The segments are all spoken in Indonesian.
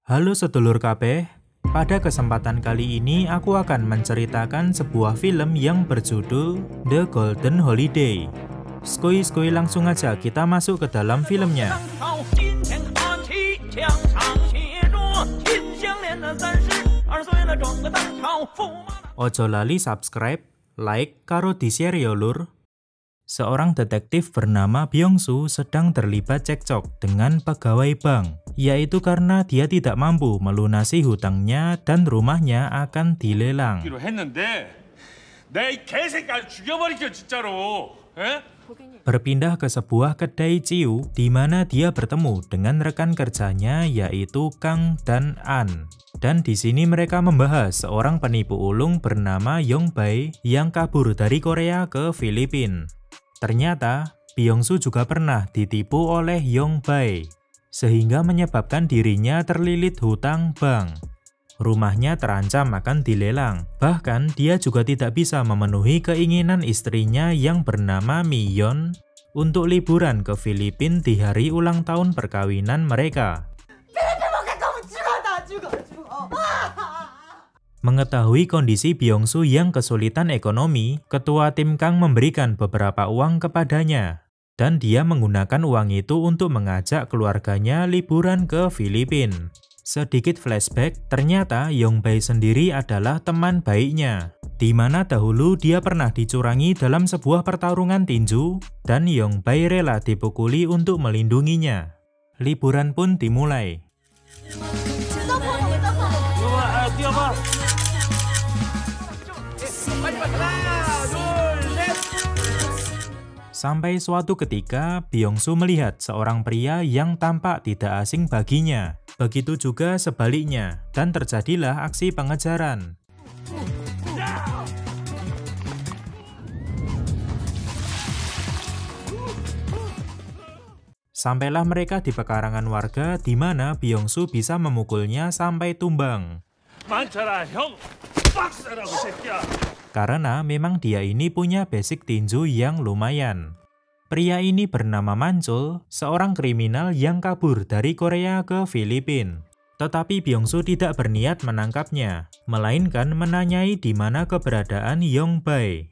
Halo sedulur kabeh, pada kesempatan kali ini aku akan menceritakan sebuah film yang berjudul The Golden Holiday. Skoi langsung aja kita masuk ke dalam filmnya. Ojo lali subscribe, like, karo di-share ya lur. Seorang detektif bernama Byung-soo sedang terlibat cekcok dengan pegawai bank, yaitu karena dia tidak mampu melunasi hutangnya dan rumahnya akan dilelang. Berpindah ke sebuah kedai ciu di mana dia bertemu dengan rekan kerjanya yaitu Kang dan An. Dan di sini mereka membahas seorang penipu ulung bernama Yong-bae yang kabur dari Korea ke Filipina. Ternyata, Byung-soo juga pernah ditipu oleh Yong-bae, sehingga menyebabkan dirinya terlilit hutang bank. Rumahnya terancam akan dilelang, bahkan dia juga tidak bisa memenuhi keinginan istrinya yang bernama Mi-yeon untuk liburan ke Filipina di hari ulang tahun perkawinan mereka. Mengetahui kondisi Byung-soo yang kesulitan ekonomi, ketua tim Kang memberikan beberapa uang kepadanya. Dan dia menggunakan uang itu untuk mengajak keluarganya liburan ke Filipina. Sedikit flashback, ternyata Yong-bae sendiri adalah teman baiknya. Di mana dahulu dia pernah dicurangi dalam sebuah pertarungan tinju, dan Yong-bae rela dipukuli untuk melindunginya. Liburan pun dimulai. Sampai suatu ketika, Byung-soo melihat seorang pria yang tampak tidak asing baginya. Begitu juga sebaliknya, dan terjadilah aksi pengejaran. Sampailah mereka di pekarangan warga di mana Byung-soo bisa memukulnya sampai tumbang. Karena memang dia ini punya basic tinju yang lumayan. Pria ini bernama Manchul, seorang kriminal yang kabur dari Korea ke Filipina. Tetapi Byung-soo tidak berniat menangkapnya, melainkan menanyai di mana keberadaan Yong-bae.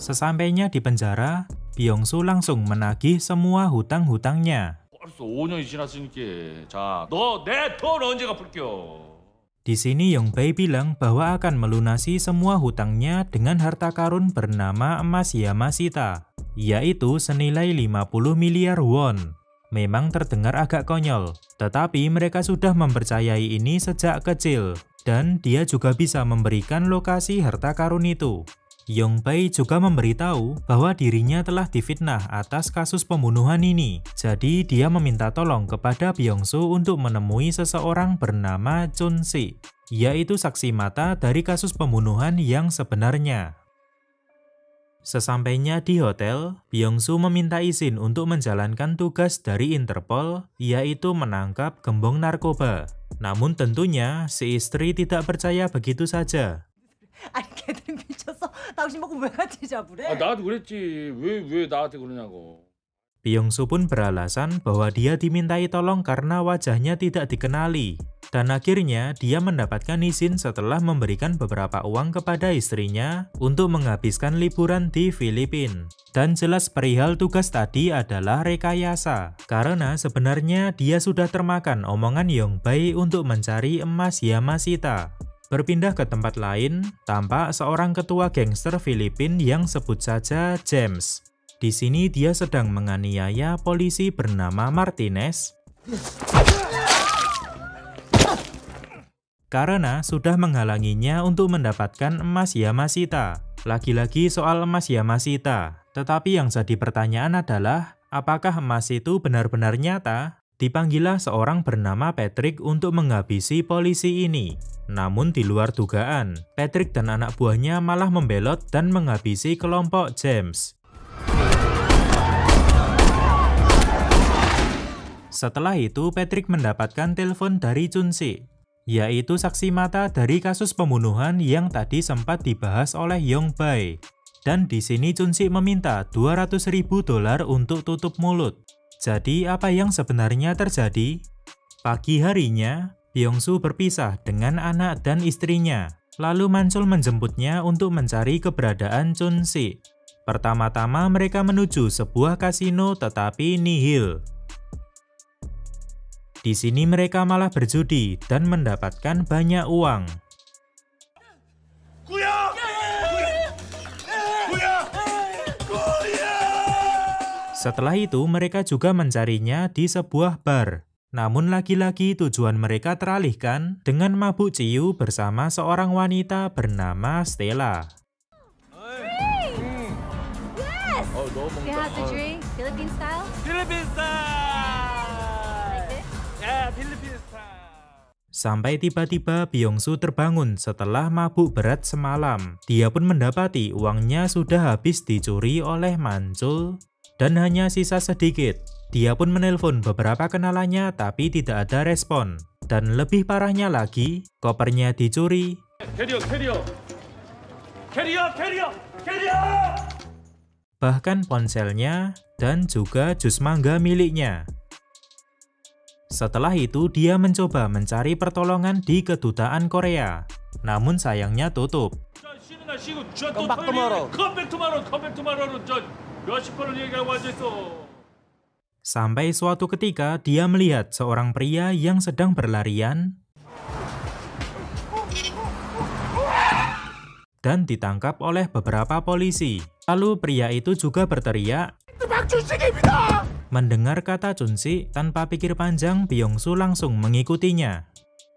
Sesampainya di penjara, Byung-soo langsung menagih semua hutang-hutangnya. Di sini Yong-bae bilang bahwa akan melunasi semua hutangnya dengan harta karun bernama emas Yamashita, yaitu senilai 50 miliar won. Memang terdengar agak konyol, tetapi mereka sudah mempercayai ini sejak kecil, dan dia juga bisa memberikan lokasi harta karun itu. Yong-bae juga memberitahu bahwa dirinya telah difitnah atas kasus pembunuhan ini. Jadi dia meminta tolong kepada Byung-soo untuk menemui seseorang bernama Chun-si, yaitu saksi mata dari kasus pembunuhan yang sebenarnya. Sesampainya di hotel, Byung-soo meminta izin untuk menjalankan tugas dari Interpol, yaitu menangkap gembong narkoba. Namun tentunya si istri tidak percaya begitu saja. 아니 걔들이 미쳤어. 당신 보고 왜 같이 잡으래? 나도 그랬지. 왜 나한테 그러냐고. Byung-soo pun beralasan bahwa dia dimintai tolong karena wajahnya tidak dikenali. Dan akhirnya dia mendapatkan izin setelah memberikan beberapa uang kepada istrinya untuk menghabiskan liburan di Filipina. Dan jelas perihal tugas tadi adalah rekayasa, karena sebenarnya dia sudah termakan omongan Yong-bae untuk mencari emas Yamashita. Berpindah ke tempat lain, tampak seorang ketua gangster Filipina yang sebut saja James. Di sini dia sedang menganiaya polisi bernama Martinez karena sudah menghalanginya untuk mendapatkan emas Yamashita. Lagi-lagi soal emas Yamashita. Tetapi yang jadi pertanyaan adalah, apakah emas itu benar-benar nyata? Dipanggillah seorang bernama Patrick untuk menghabisi polisi ini. Namun di luar dugaan, Patrick dan anak buahnya malah membelot dan menghabisi kelompok James. Setelah itu, Patrick mendapatkan telepon dari Chun-si, yaitu saksi mata dari kasus pembunuhan yang tadi sempat dibahas oleh Yong-bae. Dan di sini Chun-si meminta $200.000 untuk tutup mulut. Jadi apa yang sebenarnya terjadi? Pagi harinya, Byung-soo berpisah dengan anak dan istrinya. Lalu Manchul menjemputnya untuk mencari keberadaan Chun-sik. Pertama-tama mereka menuju sebuah kasino tetapi nihil. Di sini mereka malah berjudi dan mendapatkan banyak uang. Setelah itu mereka juga mencarinya di sebuah bar. Namun lagi-lagi tujuan mereka teralihkan dengan mabuk ciu bersama seorang wanita bernama Stella. Yes! You have the drink, Philippine style? Philippine style. Like this? Yeah, Philippine style. Sampai tiba-tiba Byung-soo terbangun setelah mabuk berat semalam. Dia pun mendapati uangnya sudah habis dicuri oleh Manchul dan hanya sisa sedikit. Dia pun menelpon beberapa kenalannya tapi tidak ada respon. Dan lebih parahnya lagi, kopernya dicuri. Bahkan ponselnya dan juga jus mangga miliknya. Setelah itu dia mencoba mencari pertolongan di kedutaan Korea. Namun sayangnya tutup. Sampai suatu ketika dia melihat seorang pria yang sedang berlarian dan ditangkap oleh beberapa polisi. Lalu pria itu juga berteriak. Mendengar kata Chun-sik, tanpa pikir panjang Byung-soo langsung mengikutinya.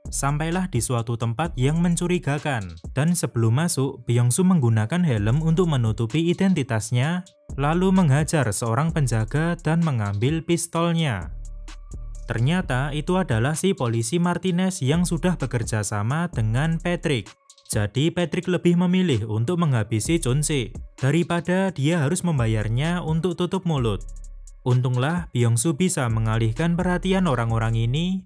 Sampailah di suatu tempat yang mencurigakan, dan sebelum masuk, Byung-soo menggunakan helm untuk menutupi identitasnya, lalu menghajar seorang penjaga dan mengambil pistolnya. Ternyata itu adalah si polisi Martinez yang sudah bekerja sama dengan Patrick. Jadi Patrick lebih memilih untuk menghabisi Chun-sik, daripada dia harus membayarnya untuk tutup mulut. Untunglah Byung-soo bisa mengalihkan perhatian orang-orang ini.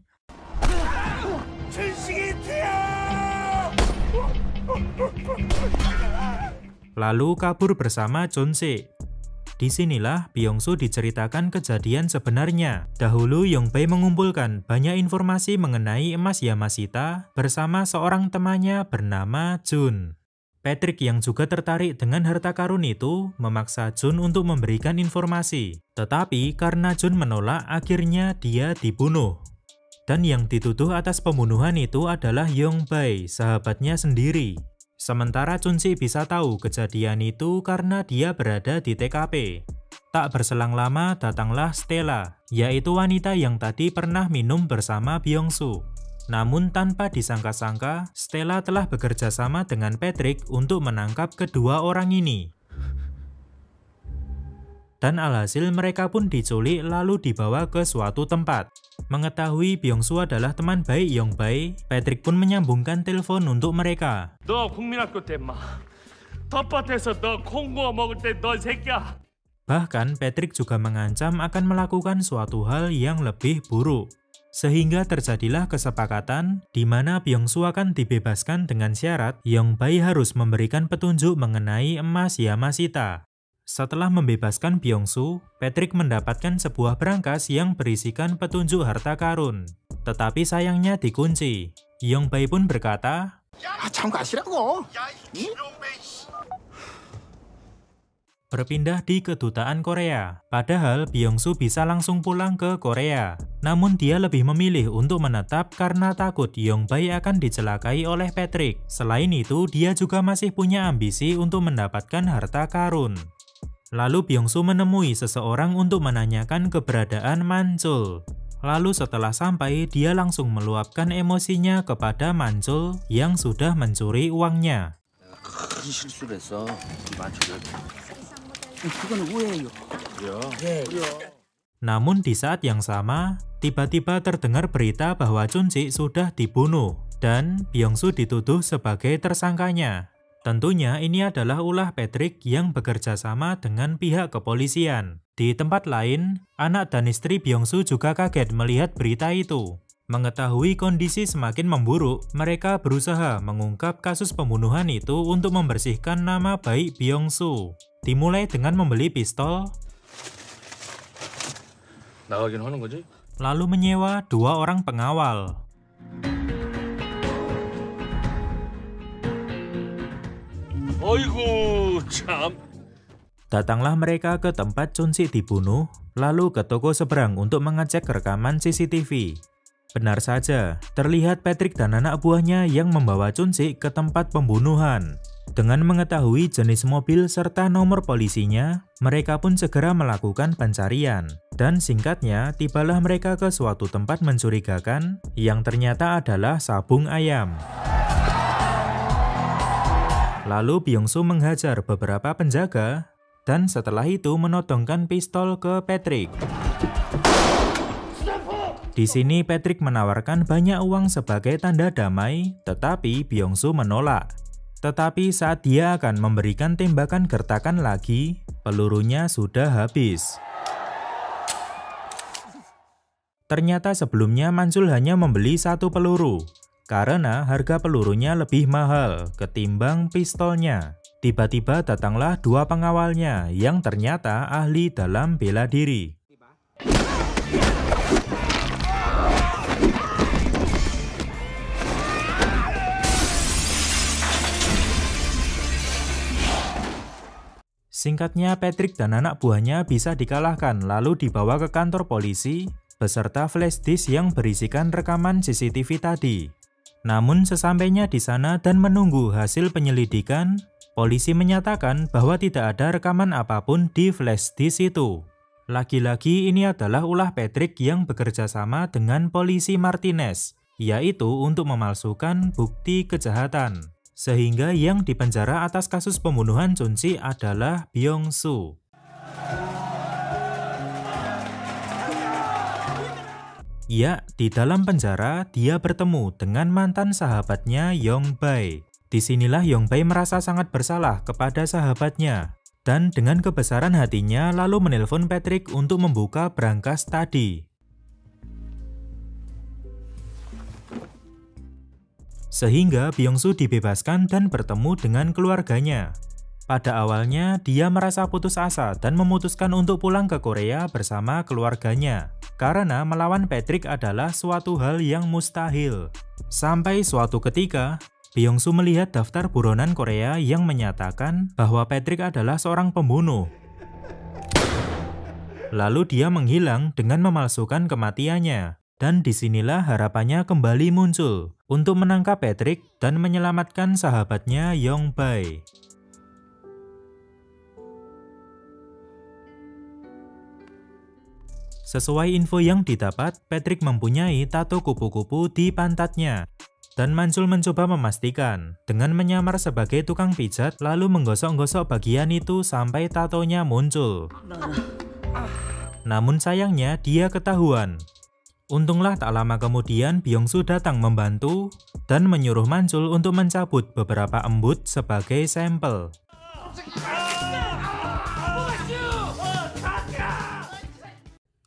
Lalu kabur bersama Chun-sik. Disinilah Byung-soo diceritakan kejadian sebenarnya. Dahulu Yong-bae mengumpulkan banyak informasi mengenai emas Yamashita bersama seorang temannya bernama Jun. Patrick yang juga tertarik dengan harta karun itu memaksa Jun untuk memberikan informasi. Tetapi karena Jun menolak, akhirnya dia dibunuh. Dan yang dituduh atas pembunuhan itu adalah Yong-bae, sahabatnya sendiri. Sementara Chun-sik bisa tahu kejadian itu karena dia berada di TKP. Tak berselang lama datanglah Stella, yaitu wanita yang tadi pernah minum bersama Byung-soo. Namun tanpa disangka-sangka, Stella telah bekerja sama dengan Patrick untuk menangkap kedua orang ini. Dan alhasil mereka pun diculik lalu dibawa ke suatu tempat. Mengetahui Byung-soo adalah teman baik Yong-bae, Patrick pun menyambungkan telepon untuk mereka. 너 국민학교 때 막 텃밭에서 너 콩고어 먹을 때 너 새끼야. Bahkan Patrick juga mengancam akan melakukan suatu hal yang lebih buruk. Sehingga terjadilah kesepakatan di mana Byung-soo akan dibebaskan dengan syarat Yong-bae harus memberikan petunjuk mengenai emas Yamashita. Setelah membebaskan Byung-soo, Patrick mendapatkan sebuah berangkas yang berisikan petunjuk harta karun. Tetapi sayangnya dikunci. Yong-bae pun berkata, berpindah di kedutaan Korea. Padahal Byung-soo bisa langsung pulang ke Korea. Namun dia lebih memilih untuk menetap karena takut Yong-bae akan dicelakai oleh Patrick. Selain itu, dia juga masih punya ambisi untuk mendapatkan harta karun. Lalu Byung-soo menemui seseorang untuk menanyakan keberadaan Manchul. Lalu setelah sampai, dia langsung meluapkan emosinya kepada Manchul yang sudah mencuri uangnya. Namun di saat yang sama, tiba-tiba terdengar berita bahwa Chun-sik sudah dibunuh dan Byung-soo dituduh sebagai tersangkanya. Tentunya ini adalah ulah Patrick yang bekerja sama dengan pihak kepolisian. Di tempat lain, anak dan istri Byung-soo juga kaget melihat berita itu. Mengetahui kondisi semakin memburuk, mereka berusaha mengungkap kasus pembunuhan itu untuk membersihkan nama baik Byung-soo. Dimulai dengan membeli pistol 나가긴 하는 거지? lalu menyewa 2 orang pengawal. 어이구 참. Datanglah mereka ke tempat Chun-si dibunuh, lalu ke toko seberang untuk mengecek rekaman CCTV. Benar saja, terlihat Patrick dan anak buahnya yang membawa Chun-si ke tempat pembunuhan. Dengan mengetahui jenis mobil serta nomor polisinya, mereka pun segera melakukan pencarian. Dan singkatnya, tibalah mereka ke suatu tempat mencurigakan yang ternyata adalah sabung ayam. Lalu Byung-soo menghajar beberapa penjaga, dan setelah itu menodongkan pistol ke Patrick. Di sini Patrick menawarkan banyak uang sebagai tanda damai, tetapi Byung-soo menolak. Tetapi saat dia akan memberikan tembakan gertakan lagi, pelurunya sudah habis. Ternyata sebelumnya Manchul hanya membeli 1 peluru, karena harga pelurunya lebih mahal ketimbang pistolnya. Tiba-tiba datanglah 2 pengawalnya yang ternyata ahli dalam bela diri. Singkatnya, Patrick dan anak buahnya bisa dikalahkan lalu dibawa ke kantor polisi beserta flash disk yang berisikan rekaman CCTV tadi. Namun sesampainya di sana dan menunggu hasil penyelidikan, polisi menyatakan bahwa tidak ada rekaman apapun di flash disk itu. Lagi-lagi ini adalah ulah Patrick yang bekerja sama dengan polisi Martinez, yaitu untuk memalsukan bukti kejahatan. Sehingga yang dipenjara atas kasus pembunuhan Chun-si adalah Byung-soo. Ya, di dalam penjara dia bertemu dengan mantan sahabatnya Yong-bae. Disinilah Yong-bae merasa sangat bersalah kepada sahabatnya. Dan dengan kebesaran hatinya lalu menelpon Patrick untuk membuka brankas tadi. Sehingga Byung-soo dibebaskan dan bertemu dengan keluarganya. Pada awalnya, dia merasa putus asa dan memutuskan untuk pulang ke Korea bersama keluarganya. Karena melawan Patrick adalah suatu hal yang mustahil. Sampai suatu ketika, Byung-soo melihat daftar buronan Korea yang menyatakan bahwa Patrick adalah seorang pembunuh. Lalu dia menghilang dengan memalsukan kematiannya. Dan disinilah harapannya kembali muncul untuk menangkap Patrick dan menyelamatkan sahabatnya Yong-bae. Sesuai info yang didapat, Patrick mempunyai tato kupu-kupu di pantatnya. Dan Manchul mencoba memastikan dengan menyamar sebagai tukang pijat lalu menggosok-gosok bagian itu sampai tatonya muncul. Namun sayangnya dia ketahuan. Untunglah tak lama kemudian Byung-soo datang membantu dan menyuruh Manchul untuk mencabut beberapa embut sebagai sampel.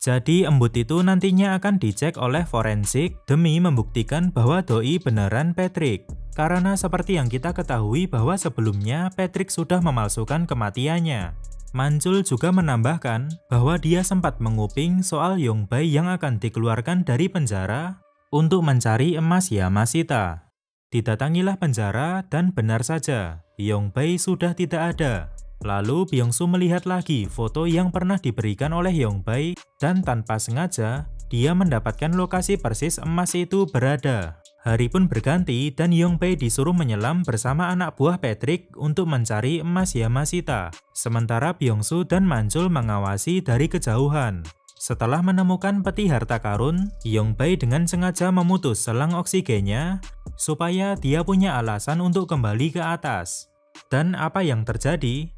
Jadi embut itu nantinya akan dicek oleh forensik demi membuktikan bahwa doi beneran Patrick. Karena seperti yang kita ketahui bahwa sebelumnya Patrick sudah memalsukan kematiannya. Manchul juga menambahkan bahwa dia sempat menguping soal Yong-bae yang akan dikeluarkan dari penjara untuk mencari emas Yamashita. Didatangilah penjara dan benar saja, Yong-bae sudah tidak ada. Lalu Byung-soo melihat lagi foto yang pernah diberikan oleh Yong-bae dan tanpa sengaja dia mendapatkan lokasi persis emas itu berada. Hari pun berganti dan Yong-bae disuruh menyelam bersama anak buah Patrick untuk mencari emas Yamashita. Sementara Byung-soo dan Manchul mengawasi dari kejauhan. Setelah menemukan peti harta karun, Yong-bae dengan sengaja memutus selang oksigennya supaya dia punya alasan untuk kembali ke atas. Dan apa yang terjadi?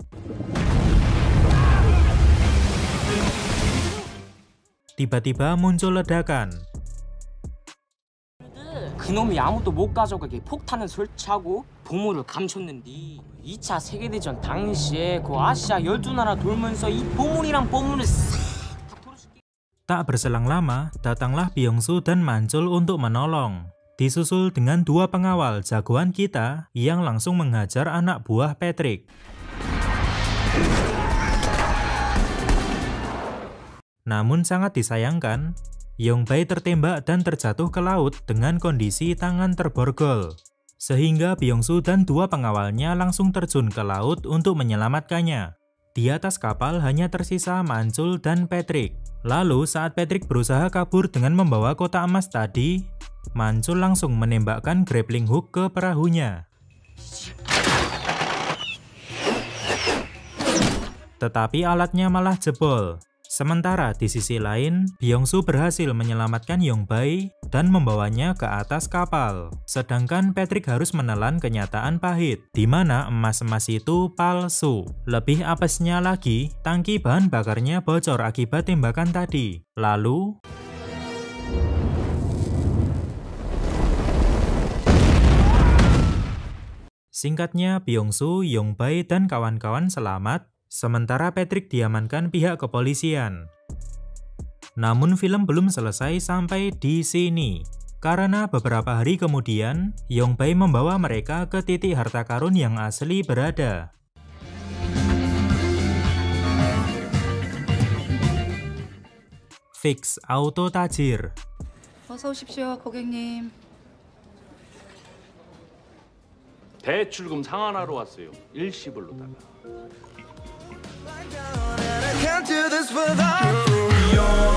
Tiba-tiba muncul ledakan. 그놈이 아무도 못 가져가게 폭탄을 설치하고 보물을 감췄는데 2차 세계대전 당시에 그 아시아 12나라 돌면서 이 보물이랑 뽀물을 싹 털어줄게. Tak berselang lama, datanglah Byung-soo dan Manchul untuk menolong. Disusul dengan 2 pengawal jagoan kita yang langsung menghajar anak buah Patrick. Namun sangat disayangkan, Yongbae tertembak dan terjatuh ke laut dengan kondisi tangan terborgol. Sehingga Byung-soo dan 2 pengawalnya langsung terjun ke laut untuk menyelamatkannya. Di atas kapal hanya tersisa Mancul dan Patrick. Lalu saat Patrick berusaha kabur dengan membawa kotak emas tadi, Mancul langsung menembakkan grappling hook ke perahunya. Tetapi alatnya malah jebol. Sementara di sisi lain, Byung-soo berhasil menyelamatkan Yongbae dan membawanya ke atas kapal. Sedangkan Patrick harus menelan kenyataan pahit, di mana emas-emas itu palsu. Lebih apesnya lagi, tangki bahan bakarnya bocor akibat tembakan tadi. Lalu singkatnya, Byung-soo, Yongbae, dan kawan-kawan selamat, sementara Patrick diamankan pihak kepolisian. Namun film belum selesai sampai di sini. Karena beberapa hari kemudian, Yongbae membawa mereka ke titik harta karun yang asli berada. Fix Auto Tajir. 어서 오십시오, 고객님. 대출금 상환하러 왔어요. 일시불로다가. I can't do this without you.